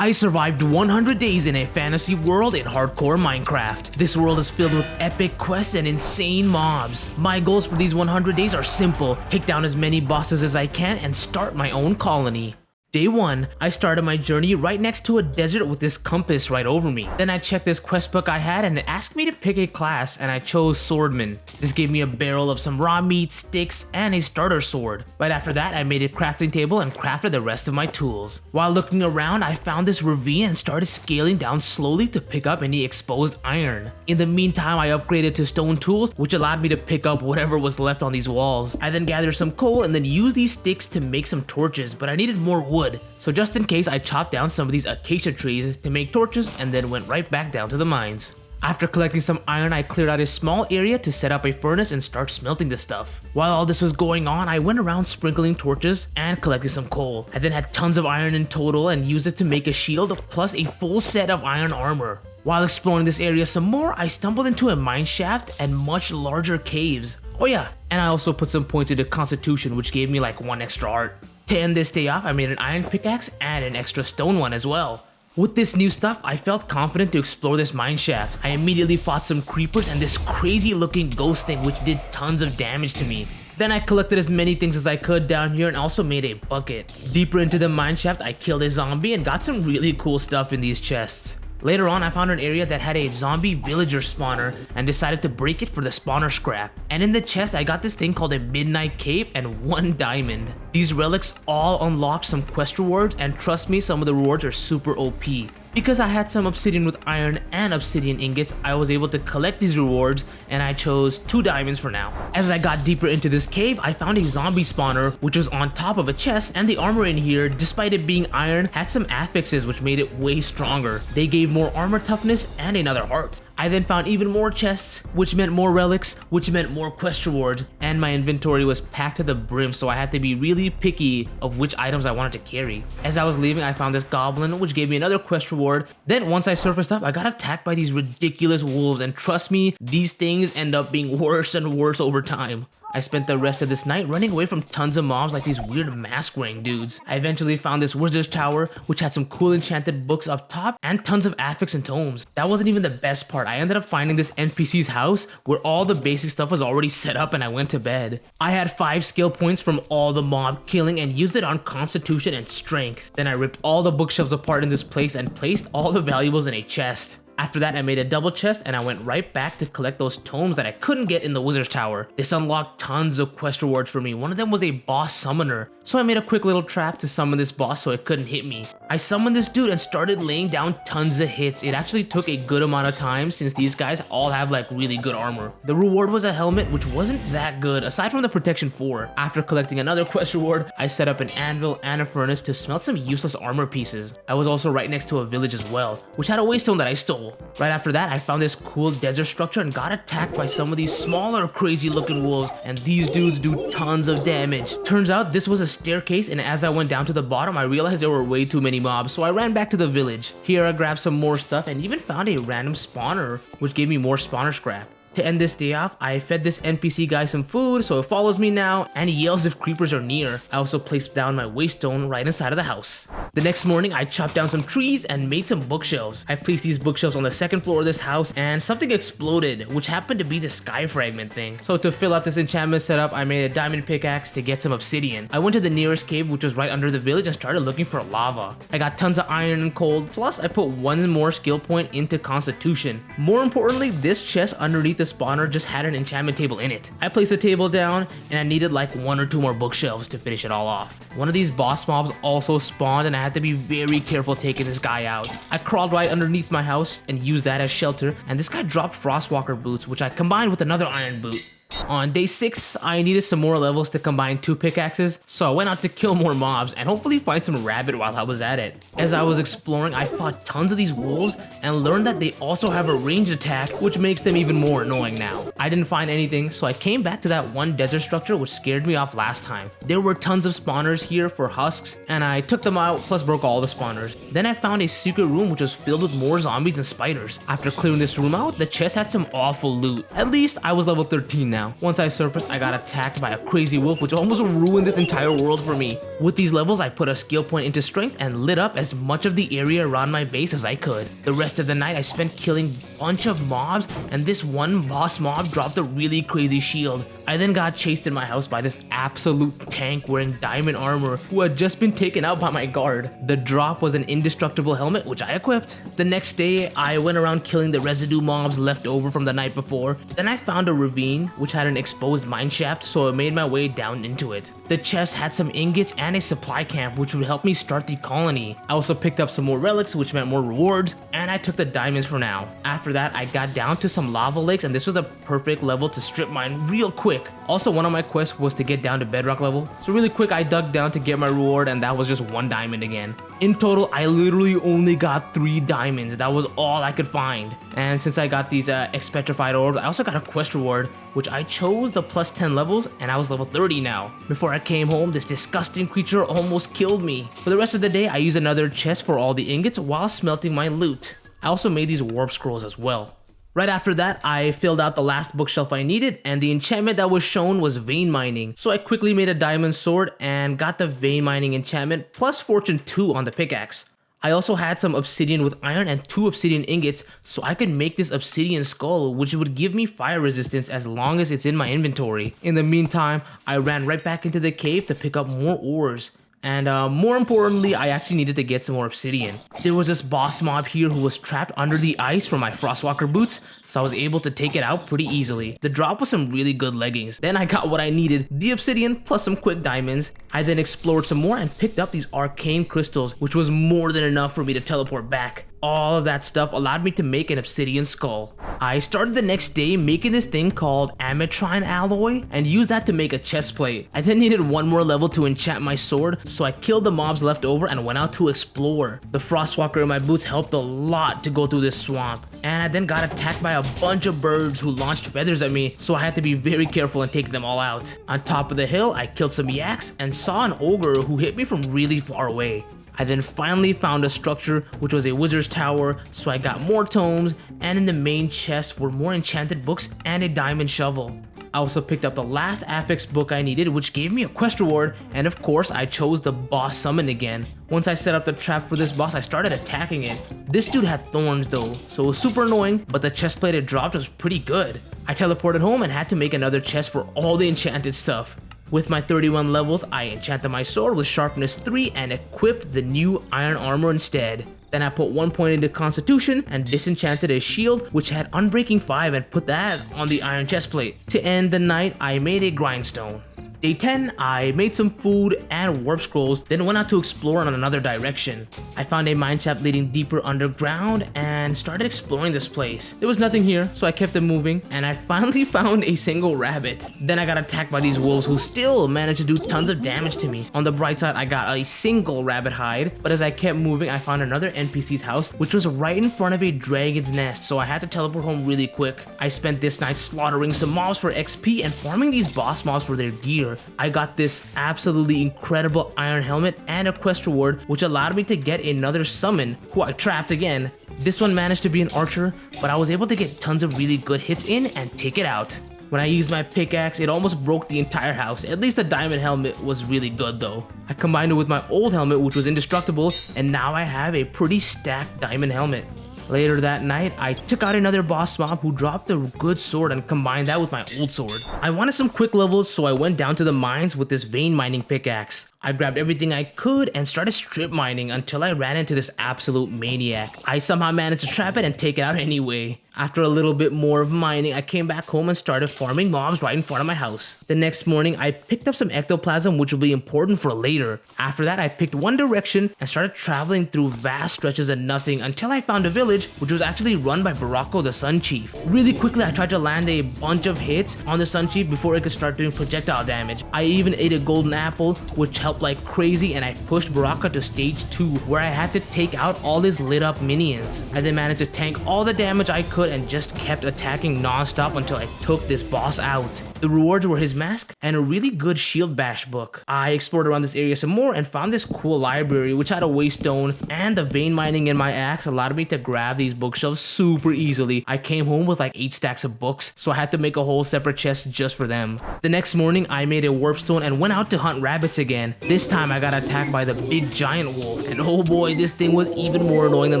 I survived 100 days in a fantasy world in hardcore Minecraft. This world is filled with epic quests and insane mobs. My goals for these 100 days are simple: take down as many bosses as I can and start my own colony. Day 1, I started my journey right next to a desert with this compass right over me. Then I checked this quest book I had and it asked me to pick a class, and I chose Swordman. This gave me a barrel of some raw meat, sticks, and a starter sword. Right after that, I made a crafting table and crafted the rest of my tools. While looking around, I found this ravine and started scaling down slowly to pick up any exposed iron. In the meantime, I upgraded to stone tools, which allowed me to pick up whatever was left on these walls. I then gathered some coal and then used these sticks to make some torches, but I needed more wood. So just in case, I chopped down some of these acacia trees to make torches and then went right back down to the mines. After collecting some iron, I cleared out a small area to set up a furnace and start smelting the stuff. While all this was going on, I went around sprinkling torches and collecting some coal. I then had tons of iron in total and used it to make a shield plus a full set of iron armor. While exploring this area some more, I stumbled into a mine shaft and much larger caves. Oh yeah, and I also put some points into Constitution, which gave me like 1 extra art. To end this day off, I made an iron pickaxe and an extra stone one as well. With this new stuff, I felt confident to explore this mine shaft. I immediately fought some creepers and this crazy looking ghost thing which did tons of damage to me. Then I collected as many things as I could down here and also made a bucket. Deeper into the mine shaft, I killed a zombie and got some really cool stuff in these chests. Later on, I found an area that had a zombie villager spawner and decided to break it for the spawner scrap. And in the chest, I got this thing called a midnight cape and 1 diamond. These relics all unlocked some quest rewards, and trust me, some of the rewards are super OP. Because I had some obsidian with iron and obsidian ingots, I was able to collect these rewards, and I chose 2 diamonds for now. As I got deeper into this cave, I found a zombie spawner which was on top of a chest, and the armor in here, despite it being iron, had some affixes which made it way stronger. They gave more armor toughness and another heart. I then found even more chests, which meant more relics, which meant more quest rewards, and my inventory was packed to the brim, so I had to be really picky of which items I wanted to carry. As I was leaving, I found this goblin, which gave me another quest reward. Then once I surfaced up, I got attacked by these ridiculous wolves, and trust me, these things end up being worse and worse over time. I spent the rest of this night running away from tons of mobs like these weird mask-wearing dudes. I eventually found this wizard's tower, which had some cool enchanted books up top and tons of affix and tomes. That wasn't even the best part. I ended up finding this NPC's house where all the basic stuff was already set up, and I went to bed. I had 5 skill points from all the mob killing and used it on Constitution and Strength. Then I ripped all the bookshelves apart in this place and placed all the valuables in a chest. After that, I made a double chest and I went right back to collect those tomes that I couldn't get in the wizard's tower. This unlocked tons of quest rewards for me. One of them was a boss summoner, so I made a quick little trap to summon this boss so it couldn't hit me. I summoned this dude and started laying down tons of hits. It actually took a good amount of time since these guys all have like really good armor. The reward was a helmet, which wasn't that good aside from the protection 4. After collecting another quest reward, I set up an anvil and a furnace to smelt some useless armor pieces. I was also right next to a village as well, which had a waystone that I stole. Right after that, I found this cool desert structure and got attacked by some of these smaller crazy looking wolves, and these dudes do tons of damage. Turns out this was a staircase, and as I went down to the bottom, I realized there were way too many mobs, so I ran back to the village. Here I grabbed some more stuff and even found a random spawner, which gave me more spawner scrap. To end this day off, I fed this NPC guy some food, so it follows me now, and he yells if creepers are near. I also placed down my waystone right inside of the house. The next morning, I chopped down some trees and made some bookshelves. I placed these bookshelves on the 2nd floor of this house, and something exploded, which happened to be the sky fragment thing. So to fill out this enchantment setup, I made a diamond pickaxe to get some obsidian. I went to the nearest cave, which was right under the village, and started looking for lava. I got tons of iron and coal, plus I put 1 more skill point into Constitution. More importantly, this chest underneath the spawner just had an enchantment table in it. I placed the table down and I needed like 1 or 2 more bookshelves to finish it all off. One of these boss mobs also spawned and I had to be very careful taking this guy out. I crawled right underneath my house and used that as shelter, and this guy dropped Frostwalker boots, which I combined with another iron boot. On day 6, I needed some more levels to combine 2 pickaxes, so I went out to kill more mobs and hopefully find some rabbit while I was at it. As I was exploring, I fought tons of these wolves and learned that they also have a ranged attack, which makes them even more annoying now. I didn't find anything, so I came back to that one desert structure which scared me off last time. There were tons of spawners here for husks, and I took them out plus broke all the spawners. Then I found a secret room which was filled with more zombies and spiders. After clearing this room out, the chest had some awful loot. At least I was level 13 now. Once I surfaced, I got attacked by a crazy wolf which almost ruined this entire world for me. With these levels, I put a skill point into strength and lit up as much of the area around my base as I could. The rest of the night I spent killing a bunch of mobs, and this one boss mob dropped a really crazy shield. I then got chased in my house by this absolute tank wearing diamond armor who had just been taken out by my guard. The drop was an indestructible helmet which I equipped. The next day I went around killing the residue mobs left over from the night before. Then I found a ravine which had an exposed mine shaft, so I made my way down into it. The chest had some ingots and a supply camp which would help me start the colony. I also picked up some more relics which meant more rewards, and I took the diamonds for now. After that I got down to some lava lakes, and this was a perfect level to strip mine real quick. Also, one of my quests was to get down to bedrock level, so really quick I dug down to get my reward, and that was just 1 diamond again. In total, I literally only got 3 diamonds. That was all I could find. And since I got these expetrified orbs, I also got a quest reward, which I chose the plus 10 levels, and I was level 30 now. Before I came home, this disgusting creature almost killed me. For the rest of the day, I used another chest for all the ingots while smelting my loot. I also made these warp scrolls as well. Right after that, I filled out the last bookshelf I needed, and the enchantment that was shown was vein mining. So I quickly made a diamond sword and got the vein mining enchantment plus fortune 2 on the pickaxe. I also had some obsidian with iron and 2 obsidian ingots, so I could make this obsidian skull, which would give me fire resistance as long as it's in my inventory. In the meantime, I ran right back into the cave to pick up more ores. And more importantly, I actually needed to get some more obsidian. There was this boss mob here who was trapped under the ice from my Frostwalker boots, so I was able to take it out pretty easily. The drop was some really good leggings. Then I got what I needed, the obsidian plus some quick diamonds. I then explored some more and picked up these arcane crystals, which was more than enough for me to teleport back. All of that stuff allowed me to make an obsidian skull. I started the next day making this thing called ametrine alloy and used that to make a chest plate. I then needed 1 more level to enchant my sword, so I killed the mobs left over and went out to explore. The Frostwalker in my boots helped a lot to go through this swamp, and I then got attacked by a bunch of birds who launched feathers at me, so I had to be very careful and take them all out. On top of the hill, I killed some yaks and saw an ogre who hit me from really far away. I then finally found a structure which was a wizard's tower, so I got more tomes, and in the main chest were more enchanted books and a diamond shovel. I also picked up the last affix book I needed, which gave me a quest reward, and of course I chose the boss summon again. Once I set up the trap for this boss, I started attacking it. This dude had thorns though, so it was super annoying, but the chest plate it dropped was pretty good. I teleported home and had to make another chest for all the enchanted stuff. With my 31 levels, I enchanted my sword with sharpness 3 and equipped the new iron armor instead. Then I put 1 point into constitution and disenchanted a shield which had unbreaking 5 and put that on the iron chestplate. To end the night, I made a grindstone. Day 10, I made some food and warp scrolls, then went out to explore in another direction. I found a mineshaft leading deeper underground and started exploring this place. There was nothing here, so I kept it moving, and I finally found a single rabbit. Then I got attacked by these wolves who still managed to do tons of damage to me. On the bright side, I got a single rabbit hide, but as I kept moving, I found another NPC's house, which was right in front of a dragon's nest, so I had to teleport home really quick. I spent this night slaughtering some mobs for XP and farming these boss mobs for their gear. I got this absolutely incredible iron helmet and a quest reward, which allowed me to get another summon, who I trapped again. This one managed to be an archer, but I was able to get tons of really good hits in and take it out. When I used my pickaxe, it almost broke the entire house. At least the diamond helmet was really good though. I combined it with my old helmet, which was indestructible, and now I have a pretty stacked diamond helmet. Later that night, I took out another boss mob who dropped a good sword and combined that with my old sword. I wanted some quick levels, so I went down to the mines with this vein mining pickaxe. I grabbed everything I could and started strip mining until I ran into this absolute maniac. I somehow managed to trap it and take it out anyway. After a little bit more of mining, I came back home and started farming mobs right in front of my house. The next morning, I picked up some ectoplasm, which will be important for later. After that, I picked one direction and started traveling through vast stretches of nothing until I found a village, which was actually run by Barako the Sun Chief. Really quickly, I tried to land a bunch of hits on the Sun Chief before it could start doing projectile damage. I even ate a golden apple, which helped helped like crazy, and I pushed Baraka to stage 2, where I had to take out all his lit up minions. I then managed to tank all the damage I could and just kept attacking non-stop until I took this boss out. The rewards were his mask and a really good shield bash book. I explored around this area some more and found this cool library which had a waystone, and the vein mining in my axe allowed me to grab these bookshelves super easily. I came home with like 8 stacks of books, so I had to make a whole separate chest just for them. The next morning I made a warp stone and went out to hunt rabbits again. This time I got attacked by the big giant wolf, and oh boy, this thing was even more annoying than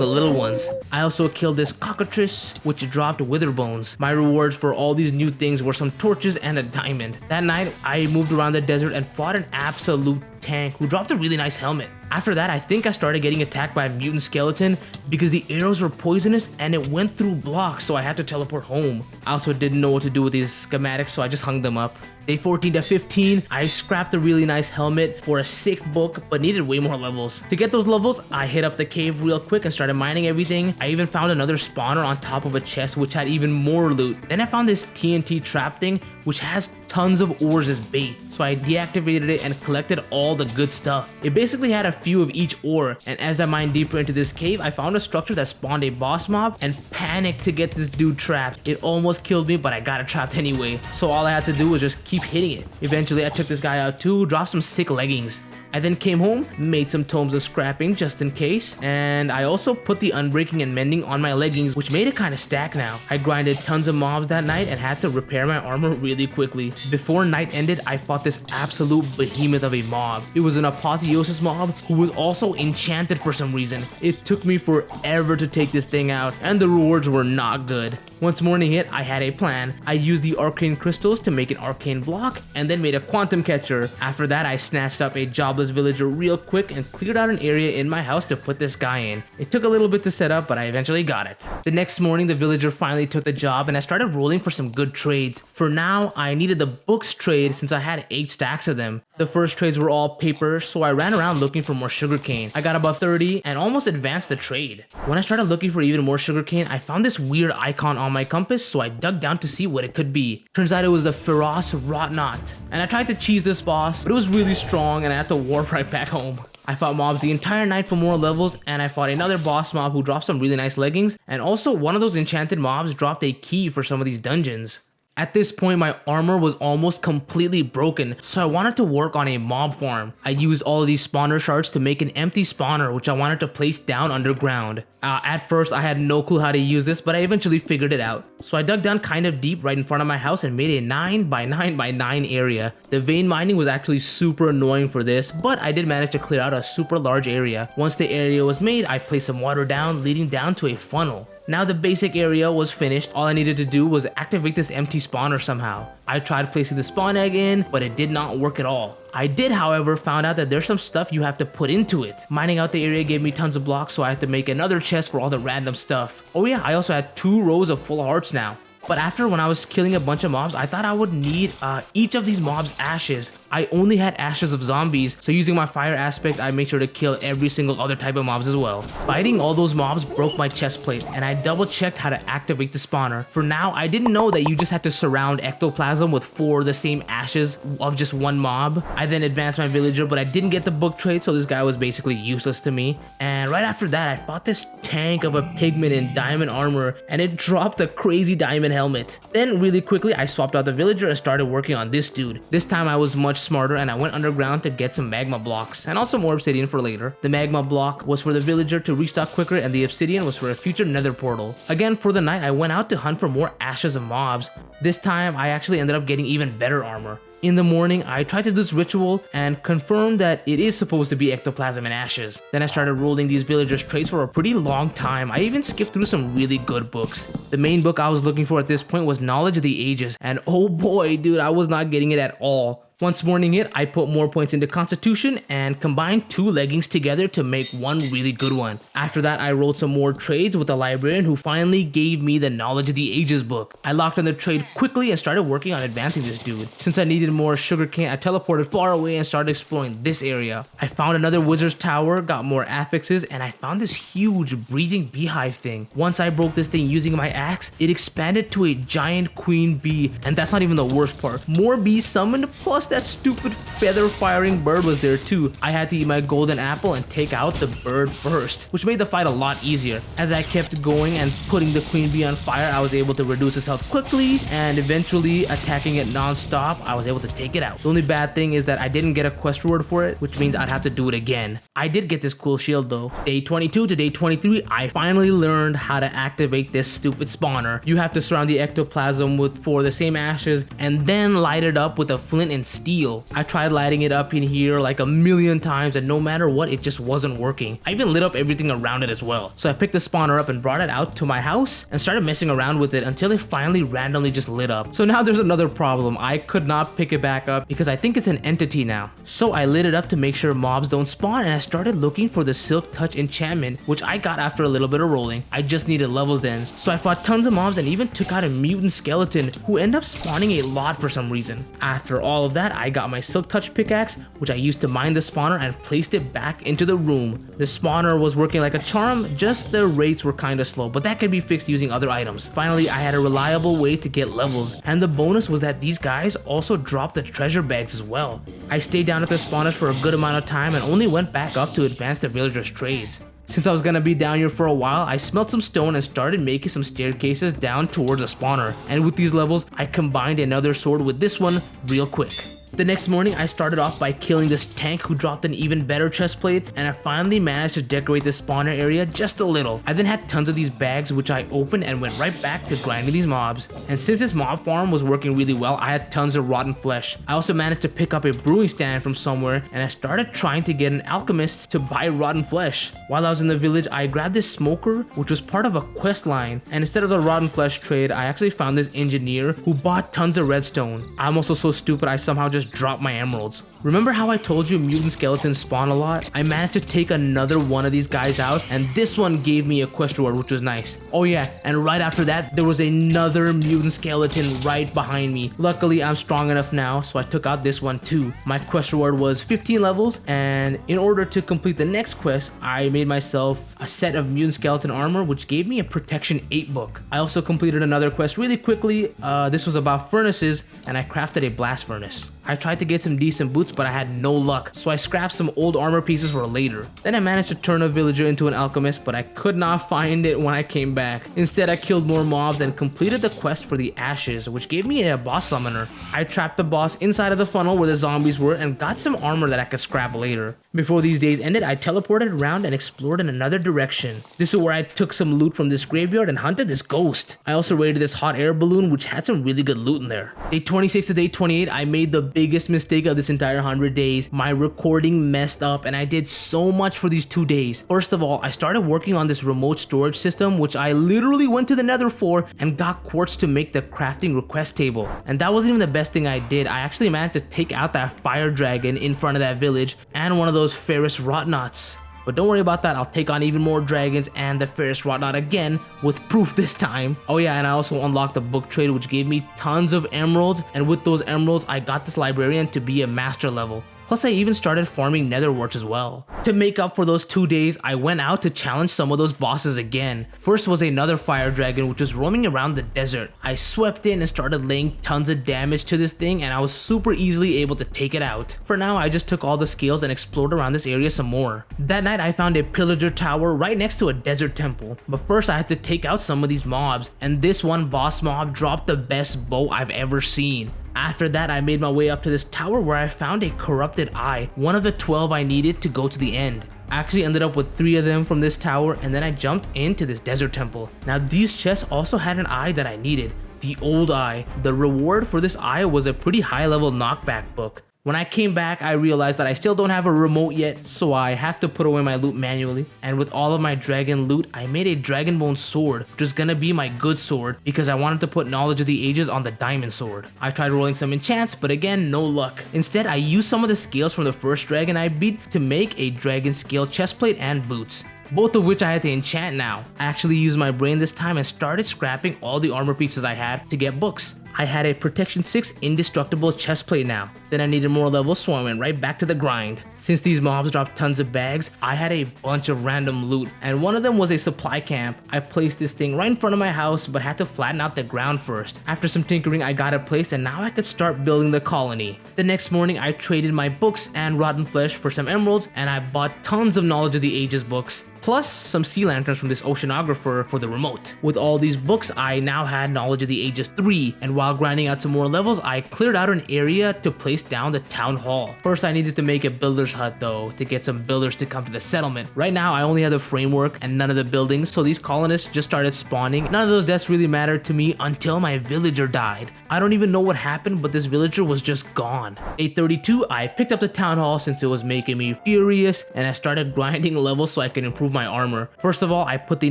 the little ones. I also killed this cockatrice which dropped wither bones. My rewards for all these new things were some torches and a diamond. That night I moved around the desert and fought an absolute tank who dropped a really nice helmet. After that, I think I started getting attacked by a mutant skeleton because the arrows were poisonous and it went through blocks, so I had to teleport home. I also didn't know what to do with these schematics, so I just hung them up. Day 14 to 15, I scrapped a really nice helmet for a sick book, but needed way more levels. To get those levels, I hit up the cave real quick and started mining everything. I even found another spawner on top of a chest which had even more loot. Then I found this TNT trap thing which has tons of ores as bait, so I deactivated it and collected all the good stuff. It basically had a few of each ore, and as I mined deeper into this cave, I found a structure that spawned a boss mob and panicked to get this dude trapped. It almost killed me, but I got it trapped anyway, so all I had to do was just keep hitting it. Eventually I took this guy out too, dropped some sick leggings. I then came home, made some tomes of scrapping just in case, and I also put the unbreaking and mending on my leggings, which made it kind of stack now. I grinded tons of mobs that night and had to repair my armor really quickly. Before night ended, I fought this absolute behemoth of a mob. It was an apotheosis mob who was also enchanted for some reason. It took me forever to take this thing out, and the rewards were not good. Once morning hit, I had a plan. I used the arcane crystals to make an arcane block and then made a quantum catcher. After that, I snatched up a jobless villager real quick and cleared out an area in my house to put this guy in. It took a little bit to set up, but I eventually got it. The next morning, the villager finally took the job and I started rolling for some good trades. For now, I needed the books trade since I had 8 stacks of them. The first trades were all paper, so I ran around looking for more sugarcane. I got about 30 and almost advanced the trade. When I started looking for even more sugarcane, I found this weird icon on my compass, so I dug down to see what it could be. Turns out it was the Feroz Rotnot, and I tried to cheese this boss, but it was really strong and I had to warp right back home. I fought mobs the entire night for more levels, and I fought another boss mob who dropped some really nice leggings, and also one of those enchanted mobs dropped a key for some of these dungeons. At this point, my armor was almost completely broken, so I wanted to work on a mob farm. I used all of these spawner shards to make an empty spawner, which I wanted to place down underground. At first, I had no clue how to use this, but I eventually figured it out. So I dug down kind of deep right in front of my house and made a 9 by 9 by 9 area. The vein mining was actually super annoying for this, but I did manage to clear out a super large area. Once the area was made, I placed some water down, leading down to a funnel. Now the basic area was finished. All I needed to do was activate this empty spawner somehow. I tried placing the spawn egg in, but it did not work at all. I did, however, found out that there's some stuff you have to put into it. Mining out the area gave me tons of blocks, so I had to make another chest for all the random stuff. Oh yeah, I also had 2 rows of full hearts now. But after, when I was killing a bunch of mobs, I thought I would need each of these mobs' ashes. I only had ashes of zombies, so using my fire aspect, I made sure to kill every single other type of mobs as well. Fighting all those mobs broke my chest plate, and I double checked how to activate the spawner. For now, I didn't know that you just had to surround ectoplasm with 4 of the same ashes of just one mob. I then advanced my villager, but I didn't get the book trade, so this guy was basically useless to me. And right after that, I fought this tank of a pigman in diamond armor, and it dropped a crazy diamond helmet. Then really quickly, I swapped out the villager and started working on this dude. This time I was much smarter and I went underground to get some magma blocks and also more obsidian for later. The magma block was for the villager to restock quicker, and the obsidian was for a future nether portal. Again, for the night, I went out to hunt for more ashes of mobs. This time I actually ended up getting even better armor. In the morning, I tried to do this ritual and confirmed that it is supposed to be ectoplasm and ashes. Then I started rolling these villagers' traits for a pretty long time. I even skipped through some really good books. The main book I was looking for at this point was Knowledge of the Ages, and oh boy, dude, I was not getting it at all. Once morning hit, I put more points into Constitution and combined 2 leggings together to make one really good one. After that, I rolled some more trades with a librarian who finally gave me the Knowledge of the Ages book. I locked on the trade quickly and started working on advancing this dude. Since I needed more sugarcane, I teleported far away and started exploring this area. I found another wizard's tower, got more affixes, and I found this huge breathing beehive thing. Once I broke this thing using my axe, it expanded to a giant queen bee, and that's not even the worst part. More bees summoned, plus that stupid feather firing bird was there too. I had to eat my golden apple and take out the bird first, which made the fight a lot easier. As I kept going and putting the queen bee on fire, I was able to reduce its health quickly, and eventually attacking it non-stop, I was able to take it out. The only bad thing is that I didn't get a quest reward for it, which means I'd have to do it again. I did get this cool shield though. Day 22 to day 23, I finally learned how to activate this stupid spawner. You have to surround the ectoplasm with 4 of the same ashes and then light it up with a flint and steel. I tried lighting it up in here like a million times, and no matter what, it just wasn't working. I even lit up everything around it as well. So I picked the spawner up and brought it out to my house and started messing around with it until it finally randomly just lit up. So now there's another problem. I could not pick it back up because I think it's an entity now. So I lit it up to make sure mobs don't spawn, and I started looking for the Silk Touch enchantment, which I got after a little bit of rolling. I just needed levels then. So I fought tons of mobs and even took out a mutant skeleton who ended up spawning a lot for some reason. After all of that, I got my Silk Touch pickaxe, which I used to mine the spawner, and placed it back into the room. The spawner was working like a charm, just the rates were kinda slow, but that could be fixed using other items. Finally, I had a reliable way to get levels, and the bonus was that these guys also dropped the treasure bags as well. I stayed down at the spawners for a good amount of time and only went back up to advance the villagers' trades. Since I was gonna be down here for a while, I smelt some stone and started making some staircases down towards the spawner. And with these levels, I combined another sword with this one real quick. The next morning, I started off by killing this tank who dropped an even better chestplate, and I finally managed to decorate the spawner area just a little. I then had tons of these bags which I opened and went right back to grinding these mobs. And since this mob farm was working really well, I had tons of rotten flesh. I also managed to pick up a brewing stand from somewhere, and I started trying to get an alchemist to buy rotten flesh. While I was in the village, I grabbed this smoker, which was part of a quest line, and instead of the rotten flesh trade, I actually found this engineer who bought tons of redstone. I'm also so stupid I somehow just dropped my emeralds. Remember how I told you mutant skeletons spawn a lot? I managed to take another one of these guys out, and this one gave me a quest reward, which was nice. Oh yeah, and right after that, there was another mutant skeleton right behind me. Luckily, I'm strong enough now, so I took out this one too. My quest reward was 15 levels, and in order to complete the next quest, I made myself a set of mutant skeleton armor, which gave me a protection 8 book. I also completed another quest really quickly. This was about furnaces, and I crafted a blast furnace. I tried to get some decent boots, but I had no luck, so I scrapped some old armor pieces for later. Then I managed to turn a villager into an alchemist, but I could not find it when I came back. Instead, I killed more mobs and completed the quest for the ashes, which gave me a boss summoner. I trapped the boss inside of the funnel where the zombies were and got some armor that I could scrap later. Before these days ended, I teleported around and explored in another direction. This is where I took some loot from this graveyard and hunted this ghost. I also raided this hot air balloon, which had some really good loot in there. Day 26 to day 28, I made the biggest mistake of this entire 100 days. My recording messed up, and I did so much for these 2 days. First of all, I started working on this remote storage system, which I literally went to the nether for and got quartz to make the crafting request table. And that wasn't even the best thing I did. I actually managed to take out that fire dragon in front of that village and one of those Ferris Rotnuts. But don't worry about that, I'll take on even more dragons and the Ferris Rotnut again, with proof this time. Oh yeah, and I also unlocked the book trade, which gave me tons of emeralds, and with those emeralds, I got this librarian to be a master level. Plus, I even started farming nether warts as well. To make up for those 2 days, I went out to challenge some of those bosses again. First was another fire dragon, which was roaming around the desert. I swept in and started laying tons of damage to this thing, and I was super easily able to take it out. For now, I just took all the scales and explored around this area some more. That night, I found a pillager tower right next to a desert temple. But first, I had to take out some of these mobs, and this one boss mob dropped the best bow I've ever seen. After that, I made my way up to this tower where I found a corrupted eye, one of the 12 I needed to go to the end. I actually ended up with 3 of them from this tower, and then I jumped into this desert temple. Now these chests also had an eye that I needed, the old eye. The reward for this eye was a pretty high level knockback book. When I came back, I realized that I still don't have a remote yet, so I have to put away my loot manually. And with all of my dragon loot, I made a dragon bone sword, which is gonna be my good sword because I wanted to put knowledge of the ages on the diamond sword. I tried rolling some enchants, but again, no luck. Instead, I used some of the scales from the first dragon I beat to make a dragon scale chestplate and boots, both of which I had to enchant now. I actually used my brain this time and started scrapping all the armor pieces I had to get books. I had a protection 6 indestructible chestplate now. Then I needed more levels, so I went right back to the grind. Since these mobs dropped tons of bags, I had a bunch of random loot, and one of them was a supply camp. I placed this thing right in front of my house, but had to flatten out the ground first. After some tinkering, I got it placed, and now I could start building the colony. The next morning, I traded my books and rotten flesh for some emeralds, and I bought tons of Knowledge of the Ages books, plus some sea lanterns from this oceanographer for the remote. With all these books, I now had Knowledge of the Ages 3, and while grinding out some more levels, I cleared out an area to place down the town hall. First, I needed to make a builder's hut though, to get some builders to come to the settlement. Right now, I only have the framework and none of the buildings, so these colonists just started spawning. None of those deaths really mattered to me until my villager died. I don't even know what happened, but this villager was just gone. Day 32, I picked up the town hall since it was making me furious, and I started grinding levels so I could improve my armor. First of all, I put the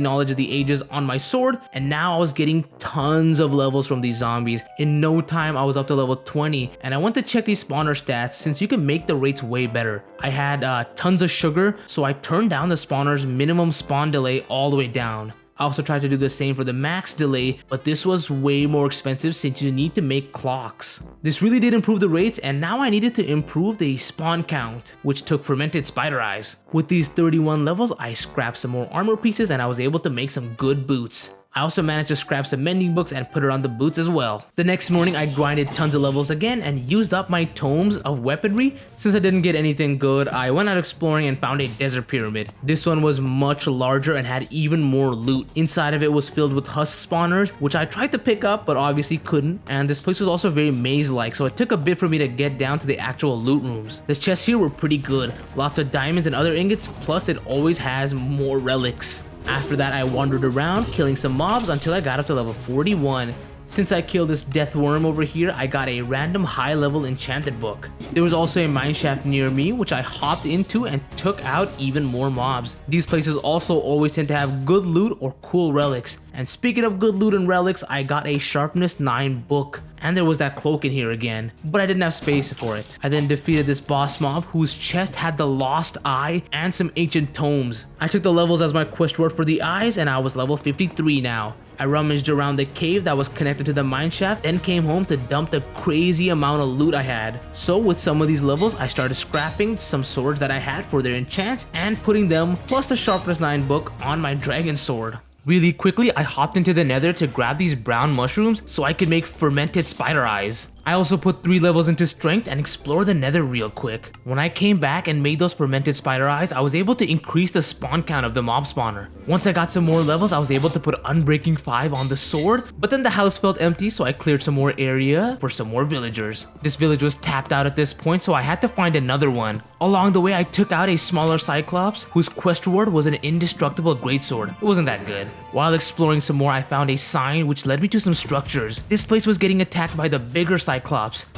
Knowledge of the Ages on my sword, and now I was getting tons of levels from these zombies. In no time, I was up to level 20, and I went to check these spawner stats since you can make the rates way better. I had tons of sugar, so I turned down the spawner's minimum spawn delay all the way down. I also tried to do the same for the max delay, but this was way more expensive since you need to make clocks. This really did improve the rates, and now I needed to improve the spawn count, which took fermented spider eyes. With these 31 levels, I scrapped some more armor pieces and I was able to make some good boots. I also managed to scrap some mending books and put it on the boots as well. The next morning, I grinded tons of levels again and used up my tomes of weaponry. Since I didn't get anything good, I went out exploring and found a desert pyramid. This one was much larger and had even more loot. Inside of it was filled with husk spawners, which I tried to pick up but obviously couldn't. And this place was also very maze-like, so it took a bit for me to get down to the actual loot rooms. The chests here were pretty good. Lots of diamonds and other ingots, plus it always has more relics. After that, I wandered around, killing some mobs until I got up to level 41. Since I killed this death worm over here, I got a random high level enchanted book. There was also a mineshaft near me, which I hopped into and took out even more mobs. These places also always tend to have good loot or cool relics. And speaking of good loot and relics, I got a sharpness 9 book. And there was that cloak in here again, but I didn't have space for it. I then defeated this boss mob whose chest had the lost eye and some ancient tomes. I took the levels as my quest word for the eyes, and I was level 53 now. I rummaged around the cave that was connected to the mineshaft, then came home to dump the crazy amount of loot I had. So with some of these levels, I started scrapping some swords that I had for their enchants and putting them plus the sharpness 9 book on my dragon sword. Really quickly, I hopped into the nether to grab these brown mushrooms so I could make fermented spider eyes. I also put 3 levels into strength and explored the nether real quick. When I came back and made those fermented spider eyes, I was able to increase the spawn count of the mob spawner. Once I got some more levels, I was able to put Unbreaking 5 on the sword, but then the house felt empty, so I cleared some more area for some more villagers. This village was tapped out at this point, so I had to find another one. Along the way, I took out a smaller cyclops whose quest reward was an indestructible greatsword. It wasn't that good. While exploring some more, I found a sign which led me to some structures. This place was getting attacked by the bigger cyclops.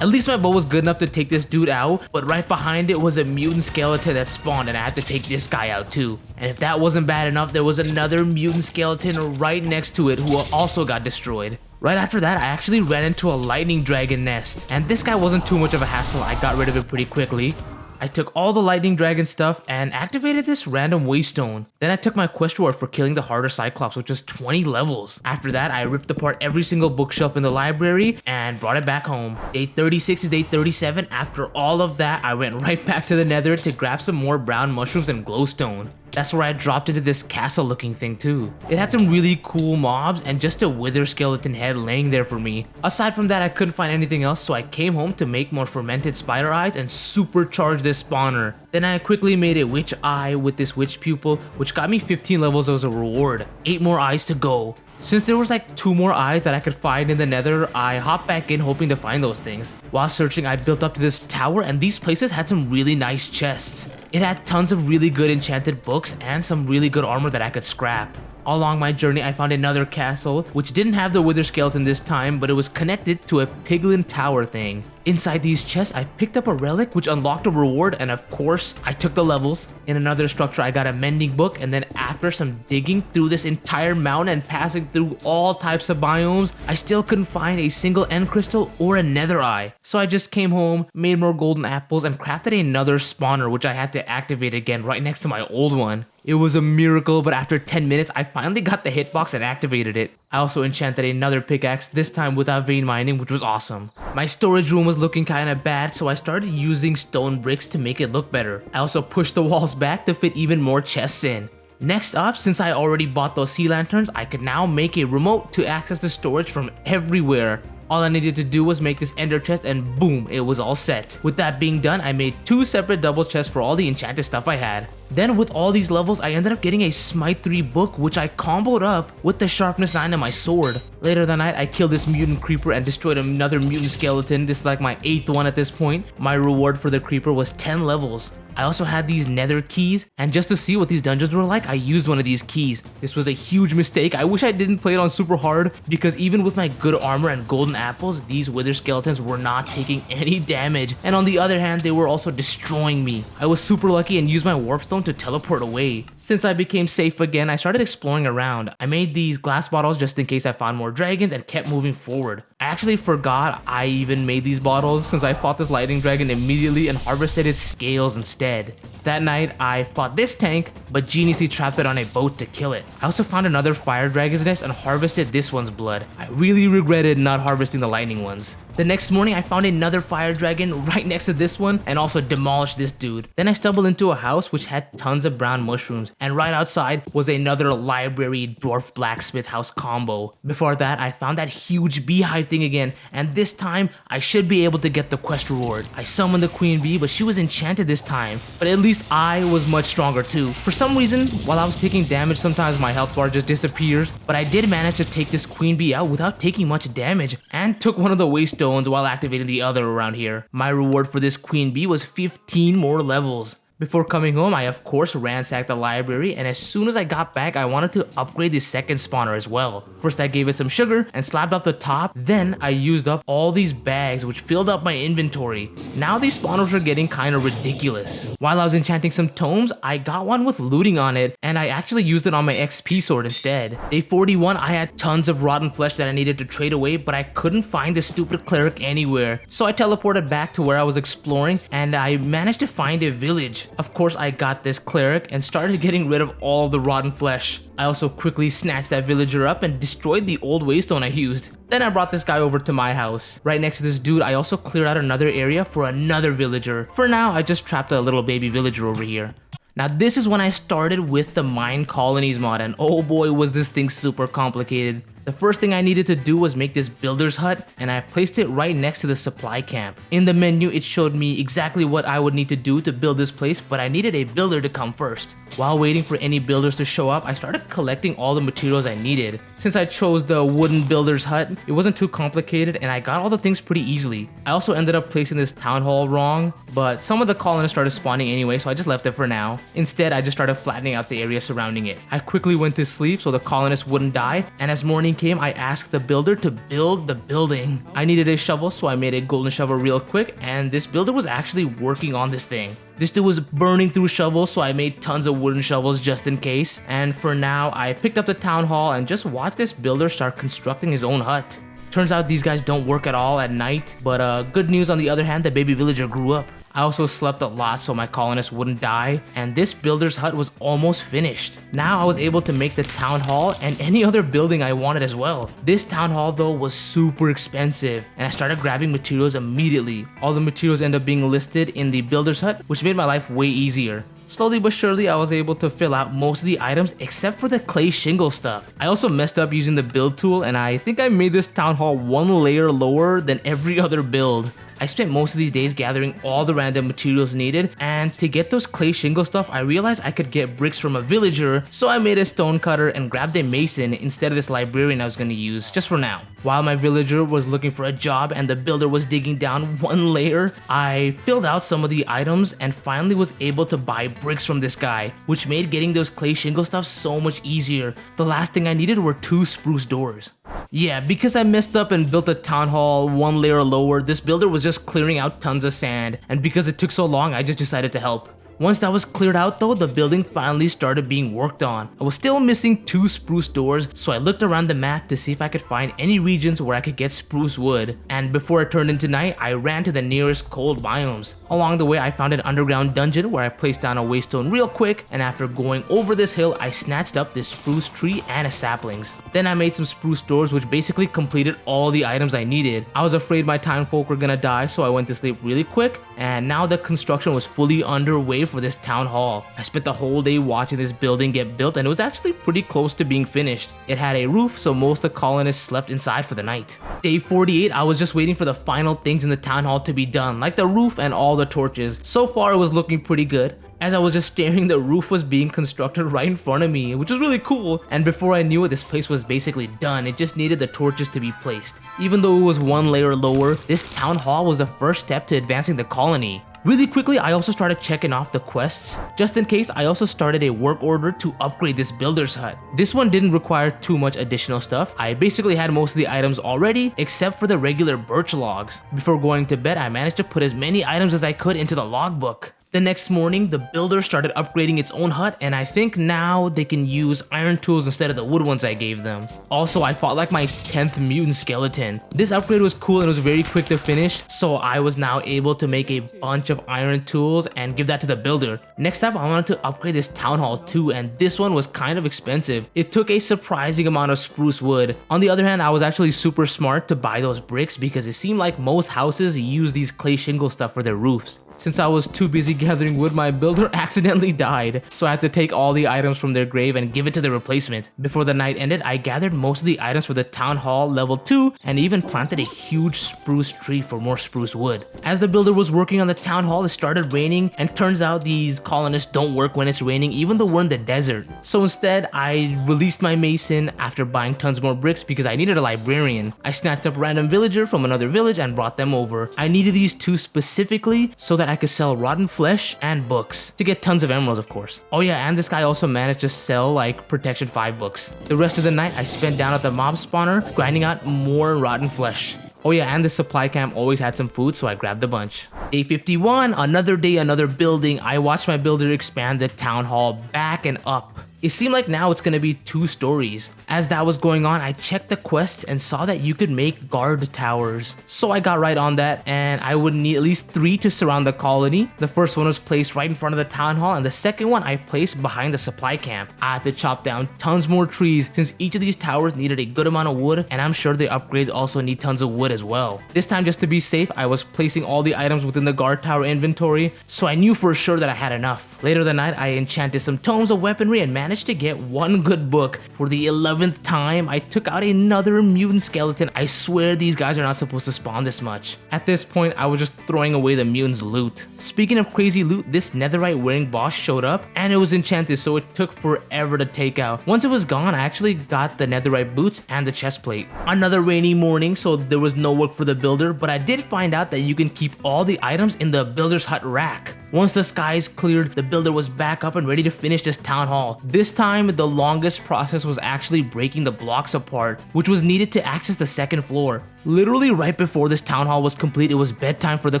At least my bow was good enough to take this dude out, but right behind it was a mutant skeleton that spawned, and I had to take this guy out too. And if that wasn't bad enough, there was another mutant skeleton right next to it who also got destroyed. Right after that, I actually ran into a lightning dragon nest, and this guy wasn't too much of a hassle. I got rid of it pretty quickly. I took all the lightning dragon stuff and activated this random waystone. Then I took my quest reward for killing the harder cyclops, which was 20 levels. After that, I ripped apart every single bookshelf in the library and brought it back home. Day 36 to day 37, after all of that, I went right back to the nether to grab some more brown mushrooms and glowstone. That's where I dropped into this castle looking thing too. It had some really cool mobs and just a wither skeleton head laying there for me. Aside from that, I couldn't find anything else, so I came home to make more fermented spider eyes and supercharge this spawner. Then I quickly made a witch eye with this witch pupil, which got me 15 levels as a reward. 8 more eyes to go. Since there was like 2 more eyes that I could find in the nether, I hopped back in hoping to find those things. While searching, I built up to this tower, and these places had some really nice chests. It had tons of really good enchanted books and some really good armor that I could scrap. Along my journey, I found another castle, which didn't have the wither skeleton this time, but it was connected to a piglin tower thing. Inside these chests, I picked up a relic which unlocked a reward, and of course, I took the levels. In another structure, I got a mending book, and then after some digging through this entire mountain and passing through all types of biomes, I still couldn't find a single end crystal or a nether eye. So I just came home, made more golden apples, and crafted another spawner which I had to activate again right next to my old one. It was a miracle, but after 10 minutes, I finally got the hitbox and activated it. I also enchanted another pickaxe, this time without vein mining, which was awesome. My storage room was looking kinda bad, so I started using stone bricks to make it look better. I also pushed the walls back to fit even more chests in. Next up, since I already bought those sea lanterns, I could now make a remote to access the storage from everywhere. All I needed to do was make this ender chest and boom, it was all set. With that being done, I made 2 separate double chests for all the enchanted stuff I had. Then with all these levels, I ended up getting a Smite 3 book, which I comboed up with the Sharpness 9 of my sword. Later that night, I killed this mutant creeper and destroyed another mutant skeleton. This is like my 8th one at this point. My reward for the creeper was 10 levels. I also had these nether keys, and just to see what these dungeons were like, I used one of these keys. This was a huge mistake. I wish I didn't play it on super hard, because even with my good armor and golden apples, these wither skeletons were not taking any damage, and on the other hand, they were also destroying me. I was super lucky and used my warpstone to teleport away. Since I became safe again, I started exploring around. I made these glass bottles just in case I found more dragons and kept moving forward. I actually forgot I even made these bottles since I fought this lightning dragon immediately and harvested its scales instead. That night, I fought this tank, but geniusly trapped it on a boat to kill it. I also found another fire dragon's nest and harvested this one's blood. I really regretted not harvesting the lightning ones. The next morning, I found another fire dragon right next to this one and also demolished this dude. Then I stumbled into a house which had tons of brown mushrooms, and right outside was another library dwarf blacksmith house combo. Before that, I found that huge beehive thing again, and this time I should be able to get the quest reward. I summoned the queen bee, but she was enchanted this time, but at least I was much stronger too. For some reason, while I was taking damage, sometimes my health bar just disappears, but I did manage to take this queen bee out without taking much damage and took one of the waste stones while activating the other around here. My reward for this queen bee was 15 more levels. Before coming home, I of course ransacked the library, and as soon as I got back, I wanted to upgrade the second spawner as well. First I gave it some sugar and slapped up the top, then I used up all these bags which filled up my inventory. Now these spawners are getting kinda ridiculous. While I was enchanting some tomes, I got one with looting on it, and I actually used it on my XP sword instead. Day 41, I had tons of rotten flesh that I needed to trade away, but I couldn't find the stupid cleric anywhere. So I teleported back to where I was exploring, and I managed to find a village. Of course, I got this cleric and started getting rid of all the rotten flesh. I also quickly snatched that villager up and destroyed the old waystone I used. Then I brought this guy over to my house. Right next to this dude, I also cleared out another area for another villager. For now, I just trapped a little baby villager over here. Now this is when I started with the Minecolonies mod, and oh boy was this thing super complicated. The first thing I needed to do was make this builder's hut, and I placed it right next to the supply camp. In the menu, it showed me exactly what I would need to do to build this place, but I needed a builder to come first. While waiting for any builders to show up, I started collecting all the materials I needed. Since I chose the wooden builder's hut, it wasn't too complicated and I got all the things pretty easily. I also ended up placing this town hall wrong, but some of the colonists started spawning anyway, so I just left it for now. Instead, I just started flattening out the area surrounding it. I quickly went to sleep so the colonists wouldn't die, and as morning came, I asked the builder to build the building. I needed a shovel, so I made a golden shovel real quick, and this builder was actually working on this thing. This dude was burning through shovels, so I made tons of wooden shovels just in case. And for now, I picked up the town hall and just watched this builder start constructing his own hut. Turns out these guys don't work at all at night, but good news on the other hand, the baby villager grew up. I also slept a lot so my colonists wouldn't die, and this builder's hut was almost finished. Now I was able to make the town hall and any other building I wanted as well. This town hall though was super expensive, and I started grabbing materials immediately. All the materials ended up being listed in the builder's hut, which made my life way easier. Slowly but surely, I was able to fill out most of the items except for the clay shingle stuff. I also messed up using the build tool, and I think I made this town hall one layer lower than every other build. I spent most of these days gathering all the random materials needed, and to get those clay shingle stuff, I realized I could get bricks from a villager, so I made a stone cutter and grabbed a mason instead of this librarian I was going to use, just for now. While my villager was looking for a job and the builder was digging down one layer, I filled out some of the items and finally was able to buy bricks from this guy, which made getting those clay shingle stuff so much easier. The last thing I needed were 2 spruce doors. Yeah, because I messed up and built a town hall one layer lower, this builder was just clearing out tons of sand, and because it took so long, I just decided to help. Once that was cleared out though, the building finally started being worked on. I was still missing 2 spruce doors, so I looked around the map to see if I could find any regions where I could get spruce wood. And before it turned into night, I ran to the nearest cold biomes. Along the way, I found an underground dungeon where I placed down a waystone real quick, and after going over this hill, I snatched up this spruce tree and a saplings. Then I made some spruce doors, which basically completed all the items I needed. I was afraid my townfolk were gonna die, so I went to sleep really quick, and now the construction was fully underway for this town hall. I spent the whole day watching this building get built, and it was actually pretty close to being finished. It had a roof, so most of the colonists slept inside for the night. Day 48, I was just waiting for the final things in the town hall to be done, like the roof and all the torches. So far, it was looking pretty good. As I was just staring, the roof was being constructed right in front of me, which was really cool. And before I knew it, this place was basically done. It just needed the torches to be placed. Even though it was one layer lower, this town hall was the first step to advancing the colony. Really quickly, I also started checking off the quests. Just in case, I also started a work order to upgrade this builder's hut. This one didn't require too much additional stuff. I basically had most of the items already, except for the regular birch logs. Before going to bed, I managed to put as many items as I could into the logbook. The next morning, the builder started upgrading its own hut, and I think now they can use iron tools instead of the wood ones I gave them. Also, I fought like my 10th mutant skeleton. This upgrade was cool and it was very quick to finish, so I was now able to make a bunch of iron tools and give that to the builder. Next up, I wanted to upgrade this town hall too, and this one was kind of expensive. It took a surprising amount of spruce wood. On the other hand, I was actually super smart to buy those bricks because it seemed like most houses use these clay shingle stuff for their roofs. Since I was too busy gathering wood, my builder accidentally died, so I had to take all the items from their grave and give it to the replacement. Before the night ended, I gathered most of the items for the town hall level 2 and even planted a huge spruce tree for more spruce wood. As the builder was working on the town hall, it started raining, and turns out these colonists don't work when it's raining, even though we're in the desert. So instead, I released my mason after buying tons more bricks because I needed a librarian. I snatched up a random villager from another village and brought them over. I needed these 2 specifically so that I could sell rotten flesh and books to get tons of emeralds, of course. Oh yeah, and this guy also managed to sell like protection 5 books. The rest of the night I spent down at the mob spawner grinding out more rotten flesh. Oh yeah, and the supply camp always had some food, so I grabbed a bunch. Day 51, another day, another building. I watched my builder expand the town hall back and up. It seemed like now it's gonna be 2 stories. As that was going on, I checked the quests and saw that you could make guard towers. So I got right on that, and I would need at least 3 to surround the colony. The first one was placed right in front of the town hall, and the second one I placed behind the supply camp. I had to chop down tons more trees since each of these towers needed a good amount of wood, and I'm sure the upgrades also need tons of wood as well. This time, just to be safe, I was placing all the items within the guard tower inventory, so I knew for sure that I had enough. Later that night, I enchanted some tomes of weaponry and managed to get 1 good book. For the 11th time, I took out another mutant skeleton. I swear these guys are not supposed to spawn this much. At this point, I was just throwing away the mutant's loot. Speaking of crazy loot, this netherite wearing boss showed up, and it was enchanted, so it took forever to take out. Once it was gone, I actually got the netherite boots and the chest plate. Another rainy morning, so there was no work for the builder, but I did find out that you can keep all the items in the builder's hut rack. Once the skies cleared, the builder was back up and ready to finish this town hall. This time, the longest process was actually breaking the blocks apart, which was needed to access the 2nd floor. Literally right before this town hall was complete, it was bedtime for the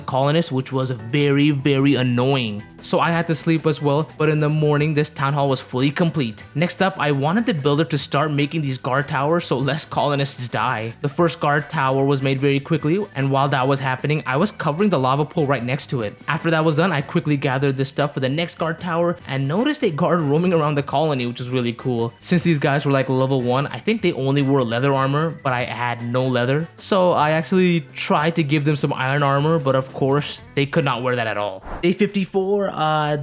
colonists, which was very, very annoying. So I had to sleep as well, but in the morning, this town hall was fully complete. Next up, I wanted the builder to start making these guard towers so less colonists die. The first guard tower was made very quickly, and while that was happening, I was covering the lava pool right next to it. After that was done, I quickly gathered the stuff for the next guard tower and noticed a guard roaming around the colony, which was really cool. Since these guys were like level 1, I think they only wore leather armor, but I had no leather. So I actually tried to give them some iron armor, but of course, they could not wear that at all. Day 54,